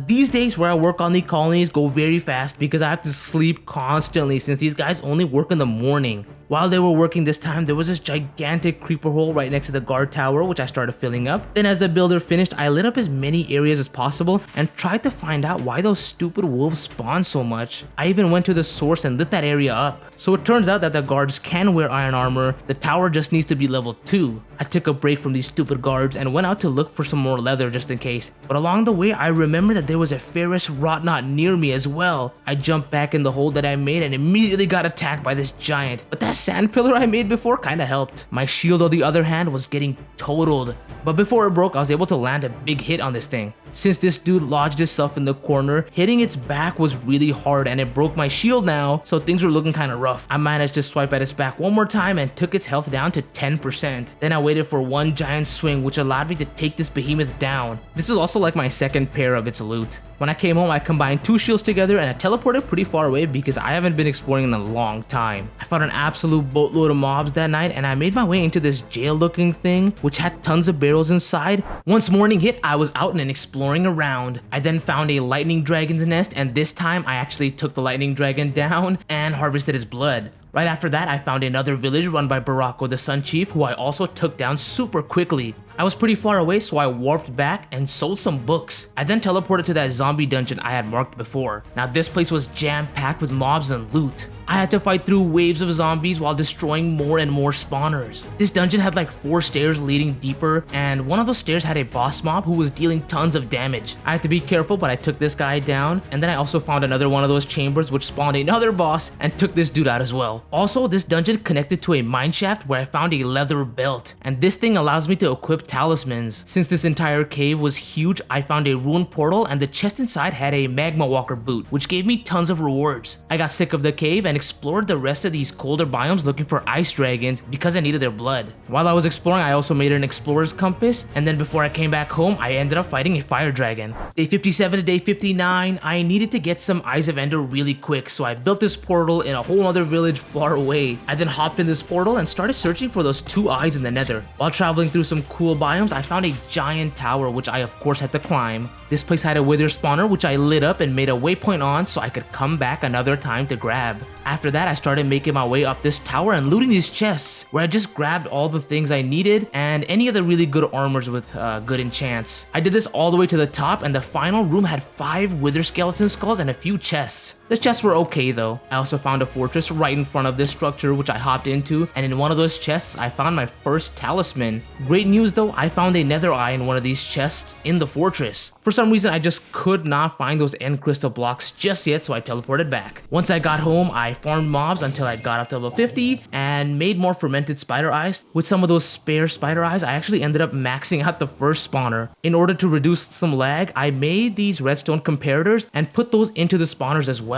these days where I work on the colonies go very fast because I have to sleep constantly since these guys only work in the morning. While they were working this time, there was this gigantic creeper hole right next to the guard tower, which I started filling up. Then as the builder finished, I lit up as many areas as possible and tried to find out why those stupid wolves spawn so much. I even went to the source and lit that area up. So it turns out that the guards can wear iron armor, the tower just needs to be level 2. I took a break from these stupid guards and went out to look for some more leather just in case. But along the way, I remembered that there was a ferrous rotnot near me as well. I jumped back in the hole that I made and immediately got attacked by this giant. But that sand pillar I made before kinda helped. My shield on the other hand was getting totaled. But before it broke, I was able to land a big hit on this thing. Since this dude lodged itself in the corner, hitting its back was really hard and it broke my shield now, so things were looking kind of rough. I managed to swipe at its back one more time and took its health down to 10%. Then I waited for one giant swing, which allowed me to take this behemoth down. This was also like my second pair of its loot. When I came home, I combined 2 shields together and I teleported pretty far away because I haven't been exploring in a long time. I found an absolute boatload of mobs that night and I made my way into this jail looking thing which had tons of barrels inside. Once morning hit, I was out and exploring around. I then found a lightning dragon's nest, and this time I actually took the lightning dragon down and harvested his blood. Right after that, I found another village run by Barako the Sun Chief, who I also took down super quickly. I was pretty far away, so I warped back and sold some books. I then teleported to that zombie dungeon I had marked before. Now this place was jam-packed with mobs and loot. I had to fight through waves of zombies while destroying more and more spawners. This dungeon had like 4 stairs leading deeper, and one of those stairs had a boss mob who was dealing tons of damage. I had to be careful, but I took this guy down, and then I also found another one of those chambers which spawned another boss and took this dude out as well. Also, this dungeon connected to a mineshaft where I found a leather belt, and this thing allows me to equip talismans. Since this entire cave was huge, I found a ruined portal, and the chest inside had a magma walker boot, which gave me tons of rewards. I got sick of the cave and explored the rest of these colder biomes looking for ice dragons because I needed their blood. While I was exploring, I also made an explorer's compass, and then before I came back home, I ended up fighting a fire dragon. Day 57 to day 59, I needed to get some Eyes of Ender really quick, so I built this portal in a whole other village far away. I then hopped in this portal and started searching for those 2 eyes in the nether. While traveling through some cool biomes, I found a giant tower which I of course had to climb. This place had a wither spawner which I lit up and made a waypoint on so I could come back another time to grab. After that, I started making my way up this tower and looting these chests where I just grabbed all the things I needed and any other really good armors with good enchants. I did this all the way to the top, and the final room had 5 wither skeleton skulls and a few chests. The chests were okay though. I also found a fortress right in front of this structure which I hopped into, and in one of those chests I found my first talisman. Great news though, I found a nether eye in one of these chests in the fortress. For some reason I just could not find those end crystal blocks just yet, so I teleported back. Once I got home, I farmed mobs until I got up to level 50 and made more fermented spider eyes. With some of those spare spider eyes, I actually ended up maxing out the first spawner. In order to reduce some lag, I made these redstone comparators and put those into the spawners as well.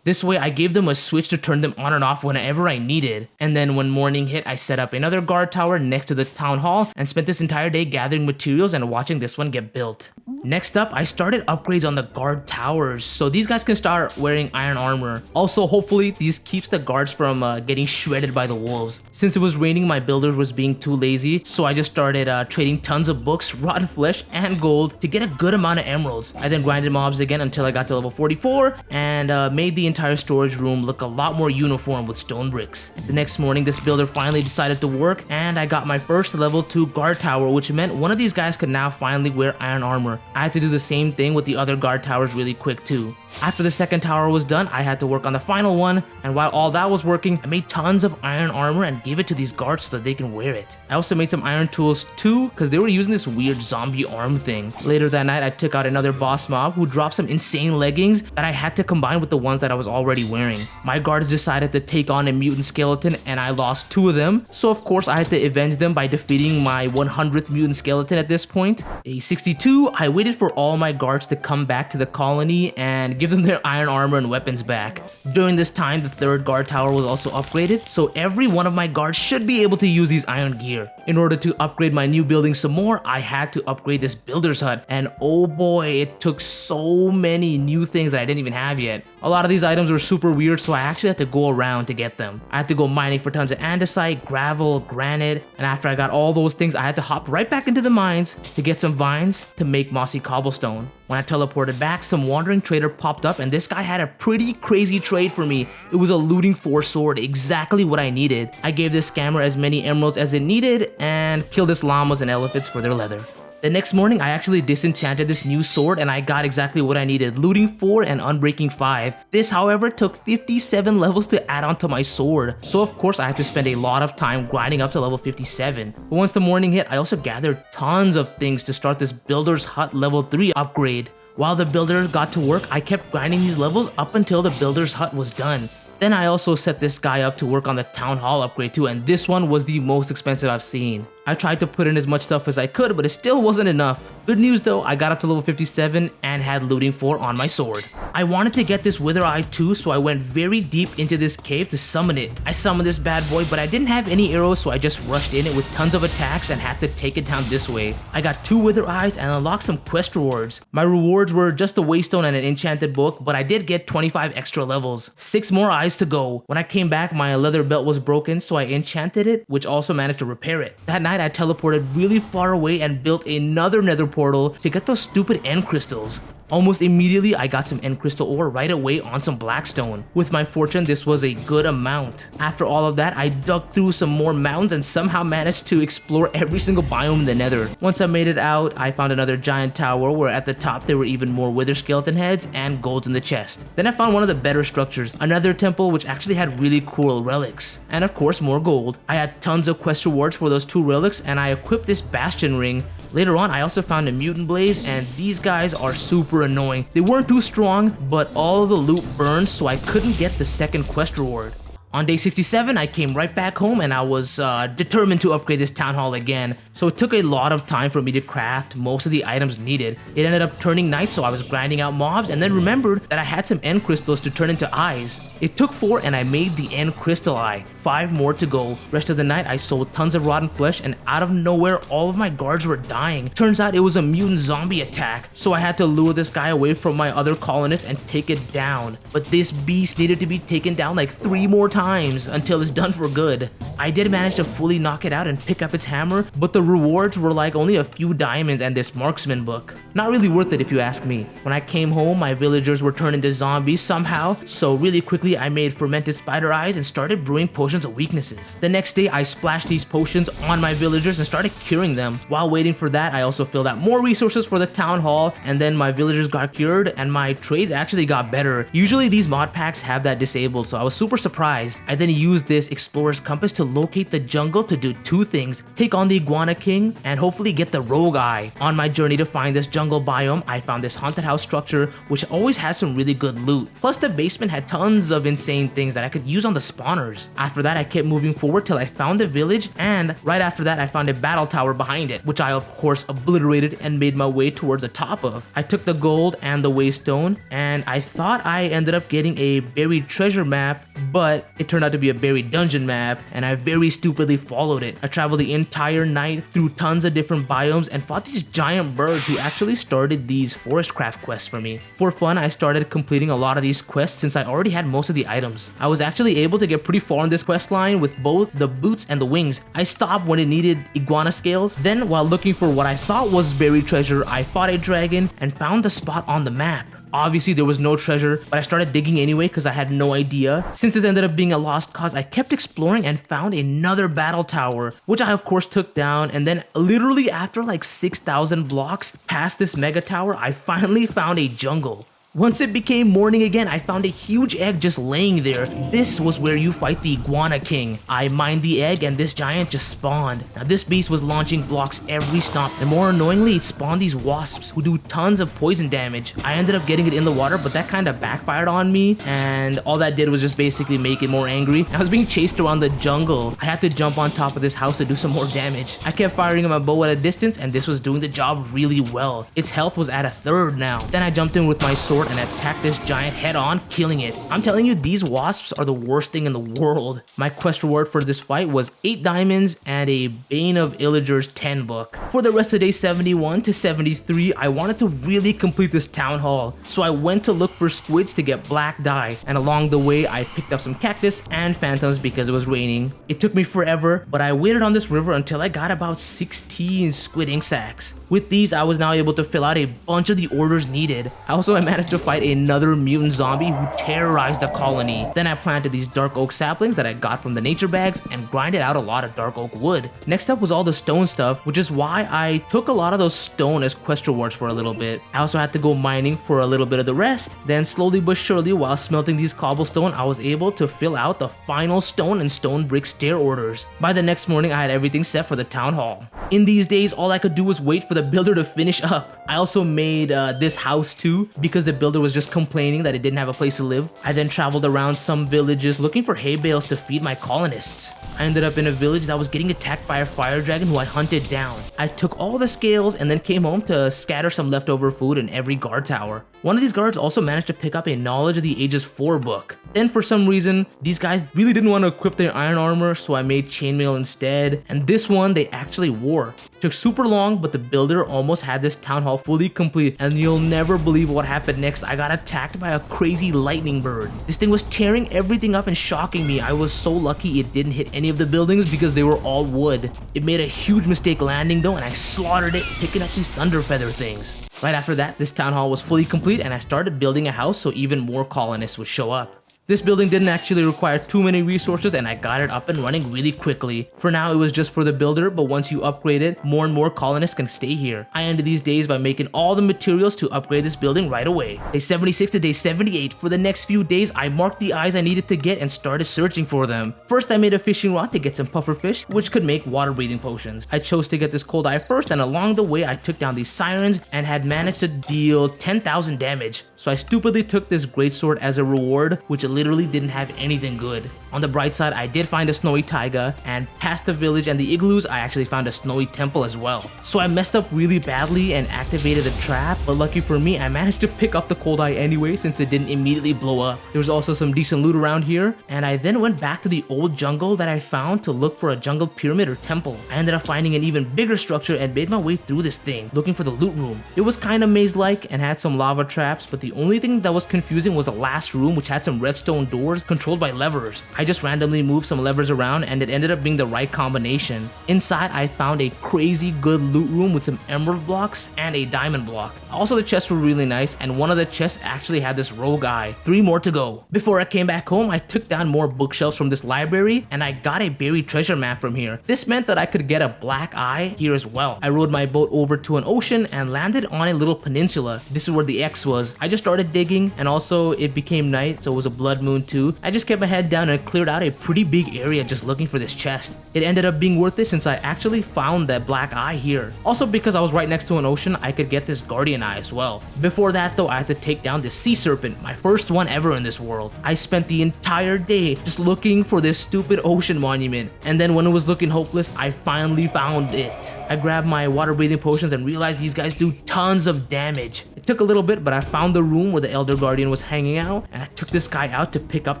This way I gave them a switch to turn them on and off whenever I needed. And then when morning hit, I set up another guard tower next to the town hall and spent this entire day gathering materials and watching this one get built. Next up, I started upgrades on the guard towers, so these guys can start wearing iron armor. Also, hopefully, these keeps the guards from getting shredded by the wolves. Since it was raining, my builder was being too lazy, so I just started trading tons of books, rotten flesh, and gold to get a good amount of emeralds. I then grinded mobs again until I got to level 44 and made the entire storage room look a lot more uniform with stone bricks. The next morning, this builder finally decided to work, and I got my first level 2 guard tower, which meant one of these guys could now finally wear iron armor. I had to do the same thing with the other guard towers really quick too. After the second tower was done, I had to work on the final one, and while all that was working, I made tons of iron armor and gave it to these guards so that they can wear it. I also made some iron tools too, because they were using this weird zombie arm thing. Later that night, I took out another boss mob who dropped some insane leggings that I had to combine with the ones that I was already wearing. My guards decided to take on a mutant skeleton, and I lost 2 of them, so of course I had to avenge them by defeating my 100th mutant skeleton at this point. Day 62, I waited for all my guards to come back to the colony and give them their iron armor and weapons back. During this time, the 3rd guard tower was also upgraded, so every one of my guards should be able to use these iron gear. In order to upgrade my new building some more, I had to upgrade this builder's hut, and oh boy, it took so many new things that I didn't even have yet. A lot of these items were super weird, so I actually had to go around to get them. I had to go mining for tons of andesite, gravel, granite, and after I got all those things, I had to hop right back into the mines to get some vines to make mossy cobblestone. When I teleported back, some wandering trader popped up, and this guy had a pretty crazy trade for me. It was a looting 4 sword, exactly what I needed. I gave this scammer as many emeralds as it needed and killed his llamas and elephants for their leather. The next morning, I actually disenchanted this new sword and I got exactly what I needed, looting 4 and unbreaking 5. This, however, took 57 levels to add on to my sword, so of course I had to spend a lot of time grinding up to level 57. But once the morning hit, I also gathered tons of things to start this builder's hut level 3 upgrade. While the builder got to work, I kept grinding these levels up until the builder's hut was done. Then I also set this guy up to work on the town hall upgrade too, and this one was the most expensive I've seen. I tried to put in as much stuff as I could, but it still wasn't enough. Good news though, I got up to level 57 and had looting 4 on my sword. I wanted to get this Wither Eye too, so I went very deep into this cave to summon it. I summoned this bad boy, but I didn't have any arrows, so I just rushed in it with tons of attacks and had to take it down this way. I got 2 Wither Eyes and unlocked some quest rewards. My rewards were just a waystone and an enchanted book, but I did get 25 extra levels. 6 more eyes to go. When I came back, my leather belt was broken, so I enchanted it, which also managed to repair it. That night, I teleported really far away and built another nether portal to get those stupid end crystals. Almost immediately, I got some end crystal ore right away on some blackstone. With my fortune, this was a good amount. After all of that, I dug through some more mountains and somehow managed to explore every single biome in the nether. Once I made it out, I found another giant tower where at the top there were even more wither skeleton heads and golds in the chest. Then I found one of the better structures, another temple which actually had really cool relics. And of course, more gold. I had tons of quest rewards for those 2 relics and I equipped this bastion ring. Later on, I also found a mutant blaze, and these guys are super annoying. They weren't too strong, but all of the loot burned, so I couldn't get the second quest reward. On day 67, I came right back home and I was determined to upgrade this town hall again. So it took a lot of time for me to craft most of the items needed. It ended up turning night, so I was grinding out mobs and then remembered that I had some end crystals to turn into eyes. It took 4 and I made the end crystal eye. 5 more to go. Rest of the night, I sold tons of rotten flesh and out of nowhere, all of my guards were dying. Turns out it was a mutant zombie attack. So I had to lure this guy away from my other colonists and take it down. But this beast needed to be taken down like 3 more times until it's done for good. I did manage to fully knock it out and pick up its hammer, but the rewards were like only a few diamonds and this marksman book. Not really worth it if you ask me. When I came home, my villagers were turned into zombies somehow, so really quickly I made fermented spider eyes and started brewing potions of weaknesses. The next day I splashed these potions on my villagers and started curing them. While waiting for that, I also filled out more resources for the town hall, and then my villagers got cured and my trades actually got better. Usually these mod packs have that disabled, so I was super surprised. I then used this explorer's compass to locate the jungle to do 2 things: take on the Iguana King and hopefully get the rogue eye. On my journey to find this jungle biome, I found this haunted house structure which always had some really good loot. Plus the basement had tons of insane things that I could use on the spawners. After that, I kept moving forward till I found a village, and right after that I found a battle tower behind it, which I of course obliterated and made my way towards the top of. I took the gold and the waystone, and I thought I ended up getting a buried treasure map, but it turned out to be a buried dungeon map, and I very stupidly followed it. I traveled the entire night through tons of different biomes and fought these giant birds who actually started these forest craft quests for me. For fun, I started completing a lot of these quests since I already had most of the items. I was actually able to get pretty far on this quest line with both the boots and the wings. I stopped when it needed iguana scales. Then, while looking for what I thought was buried treasure, I fought a dragon and found the spot on the map. Obviously there was no treasure, but I started digging anyway because I had no idea. Since this ended up being a lost cause, I kept exploring and found another battle tower, which I of course took down, and then literally after like 6,000 blocks past this mega tower, I finally found a jungle. Once it became morning again, I found a huge egg just laying there. This was where you fight the Iguana King. I mined the egg and this giant just spawned. Now this beast was launching blocks every stomp, and more annoyingly, it spawned these wasps who do tons of poison damage. I ended up getting it in the water, but that kind of backfired on me, and all that did was just basically make it more angry. I was being chased around the jungle. I had to jump on top of this house to do some more damage. I kept firing my bow at a distance, and this was doing the job really well. Its health was at 1/3 now. Then I jumped in with my sword and attacked this giant head on, killing it. I'm telling you, these wasps are the worst thing in the world. My quest reward for this fight was 8 diamonds and a Bane of Illagers 10 book. For the rest of day 71 to 73, I wanted to really complete this town hall, so I went to look for squids to get black dye, and along the way I picked up some cactus and phantoms because it was raining. It took me forever, but I waited on this river until I got about 16 squid ink sacks. With these, I was now able to fill out a bunch of the orders needed. I managed to fight another mutant zombie who terrorized the colony. Then I planted these dark oak saplings that I got from the nature bags and grinded out a lot of dark oak wood. Next up was all the stone stuff, which is why I took a lot of those stone as quest rewards for a little bit. I also had to go mining for a little bit of the rest. Then slowly but surely, while smelting these cobblestone, I was able to fill out the final stone and stone brick stair orders. By the next morning, I had everything set for the town hall. In these days, all I could do was wait for the builder to finish up. I also made this house too, because the builder was just complaining that it didn't have a place to live. I then traveled around some villages looking for hay bales to feed my colonists. I ended up in a village that was getting attacked by a fire dragon who I hunted down. I took all the scales and then came home to scatter some leftover food in every guard tower. One of these guards also managed to pick up a Knowledge of the Ages 4 book. Then for some reason, these guys really didn't want to equip their iron armor, so I made chainmail instead, and this one they actually wore. It took super long, but the builder almost had this town hall fully complete, and you'll never believe what happened next. I got attacked by a crazy lightning bird. This thing was tearing everything up and shocking me. I was so lucky it didn't hit any of the buildings because they were all wood. It made a huge mistake landing though, and I slaughtered it, picking up these thunder feather things. Right after that, this town hall was fully complete and I started building a house so even more colonists would show up. This building didn't actually require too many resources and I got it up and running really quickly. For now, it was just for the builder, but once you upgrade it, more and more colonists can stay here. I ended these days by making all the materials to upgrade this building right away. Day 76 to day 78. For the next few days, I marked the eyes I needed to get and started searching for them. First, I made a fishing rod to get some pufferfish, which could make water breathing potions. I chose to get this cold eye first, and along the way, I took down these sirens and had managed to deal 10,000 damage. So I stupidly took this greatsword as a reward, which literally didn't have anything good. On the bright side, I did find a snowy taiga, and past the village and the igloos, I actually found a snowy temple as well. So I messed up really badly and activated a trap, but lucky for me, I managed to pick up the cold eye anyway since it didn't immediately blow up. There was also some decent loot around here, and I then went back to the old jungle that I found to look for a jungle pyramid or temple. I ended up finding an even bigger structure and made my way through this thing, looking for the loot room. It was kind of maze-like and had some lava traps, but the only thing that was confusing was the last room, which had some redstone doors controlled by levers. I just randomly moved some levers around and it ended up being the right combination. Inside, I found a crazy good loot room with some emerald blocks and a diamond block. Also, the chests were really nice, and one of the chests actually had this rogue eye. 3 more to go. Before I came back home, I took down more bookshelves from this library and I got a buried treasure map from here. This meant that I could get a black eye here as well. I rode my boat over to an ocean and landed on a little peninsula. This is where the X was. I just started digging, and also it became night, so it was a blood moon too. I just kept my head down and cleared out a pretty big area just looking for this chest. It ended up being worth it since I actually found that black eye here. Also, because I was right next to an ocean, I could get this guardian eye as well. Before that though, I had to take down this sea serpent, my first one ever in this world. I spent the entire day just looking for this stupid ocean monument, and then when it was looking hopeless, I finally found it. I grabbed my water breathing potions and realized these guys do tons of damage. It took a little bit, but I found the room where the Elder Guardian was hanging out, and I took this guy out to pick up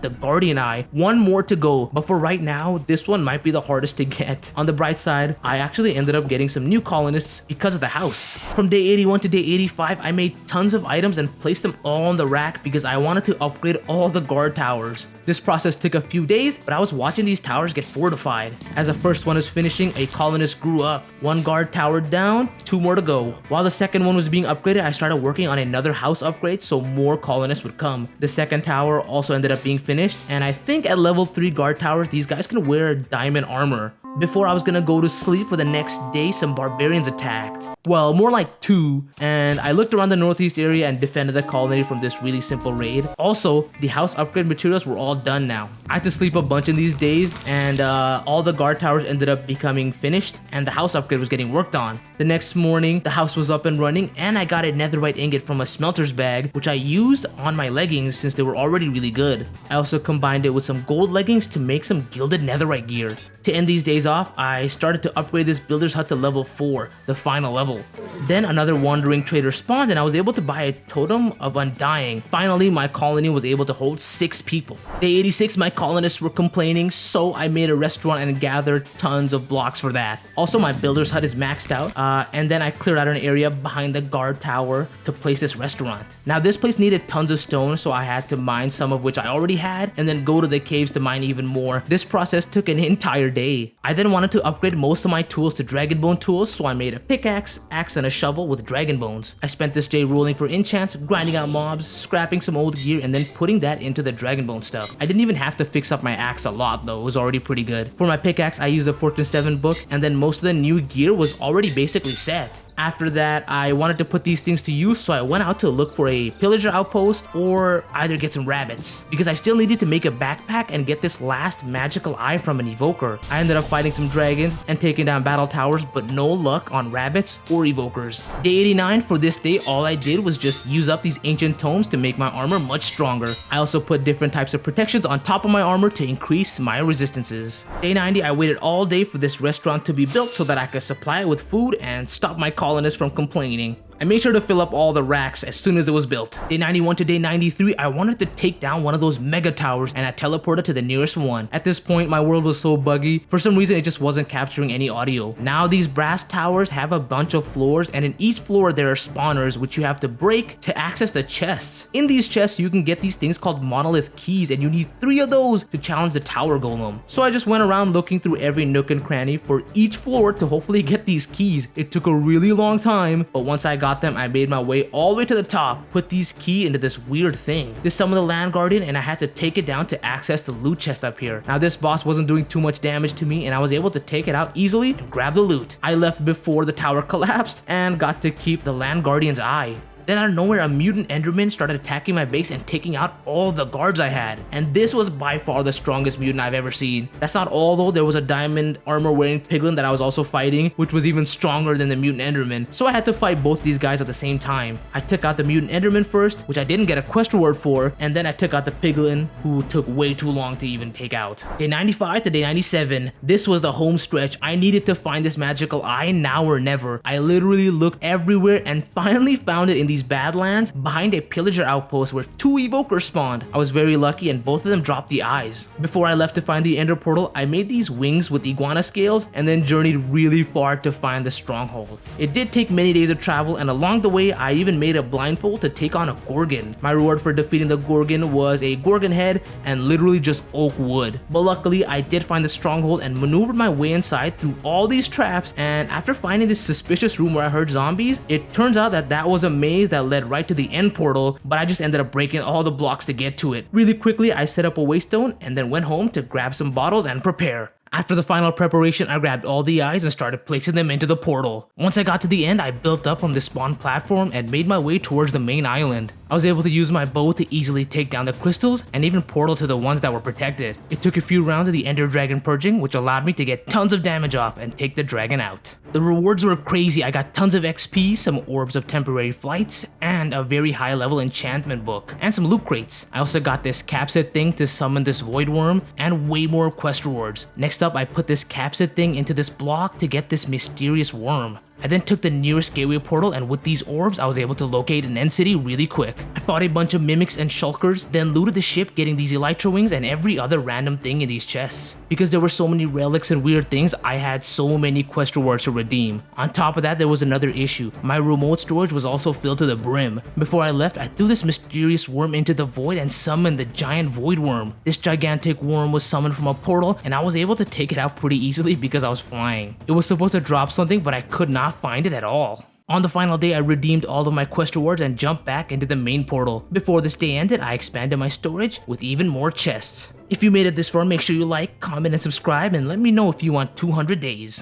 the Guardian Eye. 1 more to go, but for right now, this one might be the hardest to get. On the bright side, I actually ended up getting some new colonists because of the house. From day 81 to day 85, I made tons of items and placed them all on the rack because I wanted to upgrade all the guard towers. This process took a few days, but I was watching these towers get fortified. As the first one was finishing, a colonist grew up. 1 guard tower down, 2 more to go. While the second one was being upgraded, I started working on another house upgrade so more colonists would come. The second tower also ended up being finished, and I think at level 3 guard towers, these guys can wear diamond armor. Before I was gonna go to sleep for the next day, some barbarians attacked. Well, more like 2, and I looked around the northeast area and defended the colony from this really simple raid. Also, the house upgrade materials were all done now. I had to sleep a bunch in these days, and all the guard towers ended up becoming finished, and the house upgrade was getting worked on. The next morning, the house was up and running, and I got a netherite ingot from a smelter's bag, which I used on my leggings since they were already really good. I also combined it with some gold leggings to make some gilded netherite gear. To end these days off, I started to upgrade this builder's hut to level 4, the final level. Then another wandering trader spawned and I was able to buy a totem of undying. Finally, my colony was able to hold 6 people. Day 86, my colonists were complaining, so I made a restaurant and gathered tons of blocks for that. Also, my builder's hut is maxed out, and then I cleared out an area behind the guard tower to place this restaurant. Now, this place needed tons of stone, so I had to mine some of which I already had, and then go to the caves to mine even more. This process took an entire day. I then wanted to upgrade most of my tools to dragon bone tools, so I made a pickaxe, axe, and a shovel with dragon bones. I spent this day rolling for enchants, grinding out mobs, scrapping some old gear, and then putting that into the dragon bone stuff. I didn't even have to fix up my axe a lot though, it was already pretty good. For my pickaxe, I used the Fortune 7 book, and then most of the new gear was already basically set. After that, I wanted to put these things to use, so I went out to look for a pillager outpost or either get some rabbits, because I still needed to make a backpack and get this last magical eye from an evoker. I ended up fighting some dragons and taking down battle towers, but no luck on rabbits or evokers. Day 89, for this day, all I did was just use up these ancient tomes to make my armor much stronger. I also put different types of protections on top of my armor to increase my resistances. Day 90, I waited all day for this restaurant to be built so that I could supply it with food and stop my colonists from complaining. I made sure to fill up all the racks as soon as it was built. Day 91 to day 93, I wanted to take down one of those mega towers, and I teleported to the nearest one. At this point, my world was so buggy. For some reason, it just wasn't capturing any audio. Now these brass towers have a bunch of floors, and in each floor there are spawners which you have to break to access the chests. In these chests, you can get these things called monolith keys, and you need 3 of those to challenge the tower golem. So I just went around looking through every nook and cranny for each floor to hopefully get these keys. It took a really long time, but once I got them, I made my way all the way to the top, put these keys into this weird thing. This summoned the land guardian, and I had to take it down to access the loot chest up here. Now this boss wasn't doing too much damage to me, and I was able to take it out easily and grab the loot. I left before the tower collapsed and got to keep the land guardian's eye. Then out of nowhere, a mutant enderman started attacking my base and taking out all the guards I had. And this was by far the strongest mutant I've ever seen. That's not all though, there was a diamond armor wearing piglin that I was also fighting, which was even stronger than the mutant enderman. So I had to fight both these guys at the same time. I took out the mutant enderman first, which I didn't get a quest reward for, and then I took out the piglin, who took way too long to even take out. Day 95 to day 97, this was the home stretch. I needed to find this magical eye now or never. I literally looked everywhere and finally found it in these badlands behind a pillager outpost where 2 evokers spawned. I was very lucky and both of them dropped the eyes. Before I left to find the ender portal, I made these wings with iguana scales and then journeyed really far to find the stronghold. It did take many days of travel, and along the way I even made a blindfold to take on a gorgon. My reward for defeating the gorgon was a gorgon head and literally just oak wood. But luckily I did find the stronghold and maneuvered my way inside through all these traps, and after finding this suspicious room where I heard zombies, it turns out that was a maze that led right to the end portal, but I just ended up breaking all the blocks to get to it. Really quickly, I set up a waystone and then went home to grab some bottles and prepare. After the final preparation, I grabbed all the eyes and started placing them into the portal. Once I got to the end, I built up from the spawn platform and made my way towards the main island. I was able to use my bow to easily take down the crystals and even portal to the ones that were protected. It took a few rounds of the ender dragon purging, which allowed me to get tons of damage off and take the dragon out. The rewards were crazy. I got tons of XP, some orbs of temporary flights, and a very high level enchantment book, and some loot crates. I also got this capsid thing to summon this void worm, and way more quest rewards. Next up, I put this capsid thing into this block to get this mysterious worm. I then took the nearest gateway portal, and with these orbs, I was able to locate an end city really quick. I fought a bunch of mimics and shulkers, then looted the ship, getting these elytra wings and every other random thing in these chests. Because there were so many relics and weird things, I had so many quest rewards to redeem. On top of that, there was another issue. My remote storage was also filled to the brim. Before I left, I threw this mysterious worm into the void and summoned the giant void worm. This gigantic worm was summoned from a portal, and I was able to take it out pretty easily because I was flying. It was supposed to drop something, but I could not find it at all. On the final day, I redeemed all of my quest rewards and jumped back into the main portal. Before this day ended, I expanded my storage with even more chests. If you made it this far, make sure you like, comment, and subscribe, and let me know if you want 200 days.